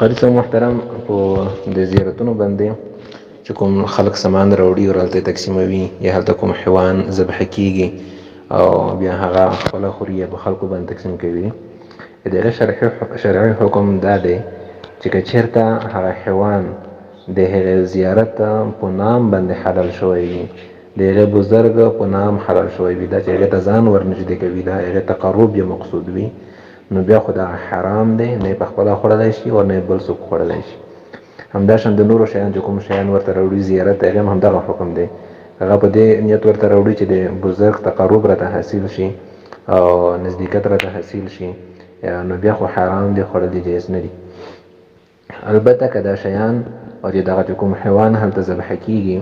قاری صاحب محترم، په د زیارتونو باندې چې کوم خلک سامان راوړي او هلته تقسیموي یا هلته کوم حیوان ذبح کیږي او بیا هغه خپله خوري یا په خلکو باندې تقسیم کوي، د هغې شرعي حکم دا دی چې که چېرته هغه حیوان د هغې زیارت په نام باندې حلال شوی وي، د هغې بزرګ په نام حلال شوی وي، دا چې هغې ته ځان ورنږدې کوي، دا هغې تقرب یا مقصود وي، نو بیا خو دا حرام دی، نه یې پخپله خوړلی شي او نه یې بل څوک خوړلی شي. همداشان د نورو شیان چې کوم شیان ورته راوړي زیارت ته، هغې هم همدغه حکم دی. هغه په دې نیت ورته راوړي چې د بزرګ تقرب راته حاصل شي او نزدېکت راته حاصل شي، نو بیا خو حرام دی، خوړل یې جایز نه دي. البته که دا شیان او چې دغه چې کوم حیوان هلته ذبح کیږي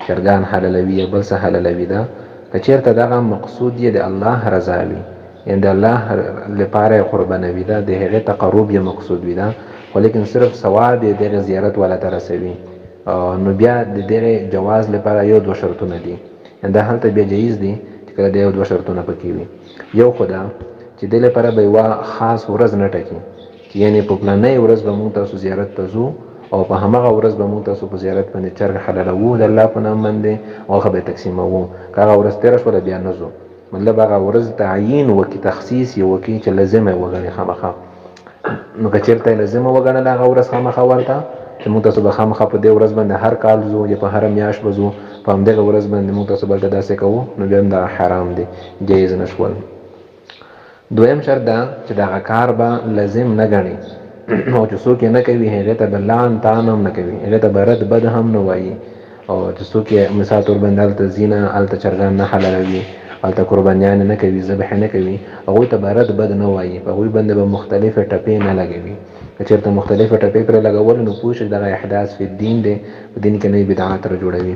چرګان حلالوي یا بل څه حلالوي، دا که چېرته دغه مقصود یې د الله رضا وي، یعنې د الله لپاره یې قربانوي، دا د هغې تقرب یې مقصود وي، دا خو لیکن صرف ثواب یې دغې زیارت والا ته رسوي، نو بیا د دغې جواز لپاره یو دوه شرطونه دي. یعنې دا هلته بیا جایز دي چې کله د یو دوه شرطونه پکې وي. یو خو دا چې دې لپاره به یوه خاص ورځ نه ټاکي چې یعنې په پلانۍ ورځ به مونږ تاسو زیارت ته ځو او په همغه ورځ به مونږ تاسو په زیارت باندې چرګ حلالوو د الله په نام باندې او هغه به تقسیموو، که هغه ورځ تېره شوله بیا نه ځو، مطلب هغه ورځ تعیین وکړي، تخصیص یې وکړي چې لازمه یې وګڼي خامخا. نو که چېرته یې لازمه وګڼله هغه ورځ خامخا ورته چې مونږ تاسو به خامخا په دې ورځ باندې هر کال ځو یا په هره میاشت به ځو، په همدغه ورځ باندې مونږ تاسو بلته داسې کوو، نو بیا هم دا حرام دی، جایز نه شول. دویم شرط دا چې دغه کار به لازم نه ګڼي او چې څوک یې نه کوي هغې ته به لعن طعن هم نه کوي، هغې ته به رد بد هم نه وایي، او چې څوک یې مثال طور باندې هلته ځي نه، هلته چرګان نه حلالوي، هلته قربانیان نه کوي، ذبح نه کوي، هغوی ته به رد بد نه وایي، په هغوی باندې به مختلفې ټپې نه لګوي. که چېرته مختلفې ټپې پرې لګول نو پوه شي دغه احداث فی الدین دی، په دین کې نوی بدعات را جوړوي.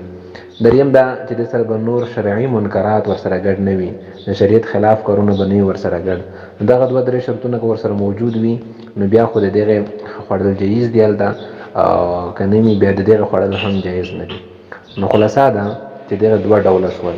دریم دا چې د سره به نور شرعي منکرات ورسره ګډ نه وي، د شریعت خلاف کارونه به نه وي ورسره ګډ. دغه دوه درې شرطونه که ورسره موجود وي نو بیا خو د دغې خوړل جایز دی هلته، او که نه وي بیا د دغې خوړل هم جایز نه دي. نو خلاصه ده چې دغه دوه ډوله شول،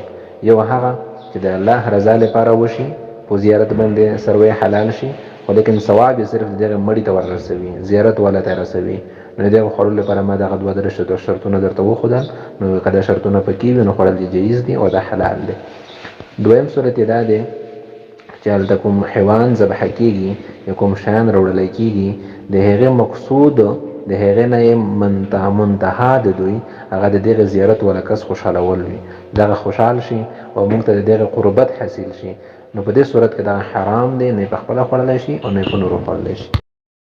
یو هغه چې د الله رضا لپاره وشي، په زیارت باندې څاروی حلال شي، خو لیکن ثواب یې صرف د دغې مړي ته وررسوي، زیارت والا ته رسوي، نو د دغه خوړلو لپاره ما دغه دوه درې شرطونه درته وښودل، نو که دا شرطونه پکې وي نو خوړل یې جایز دي او دا حلال دی. دویم صورت یې دا دی چې هلته کوم حیوان ذبح کیږي یا کوم شیان راوړلی کیږي، د هغې مقصود د هغې نه یې منتها د دوی هغه د دغې زیارت والا کس خوشحالول وي، دغه خوشحال شي او موږ ته د دغې قربت حاصل شي، نو په دې صورت کې دغه حرام دی، نه یې پخپله خوړلی شي او نه یې په نورو خوړلی شي.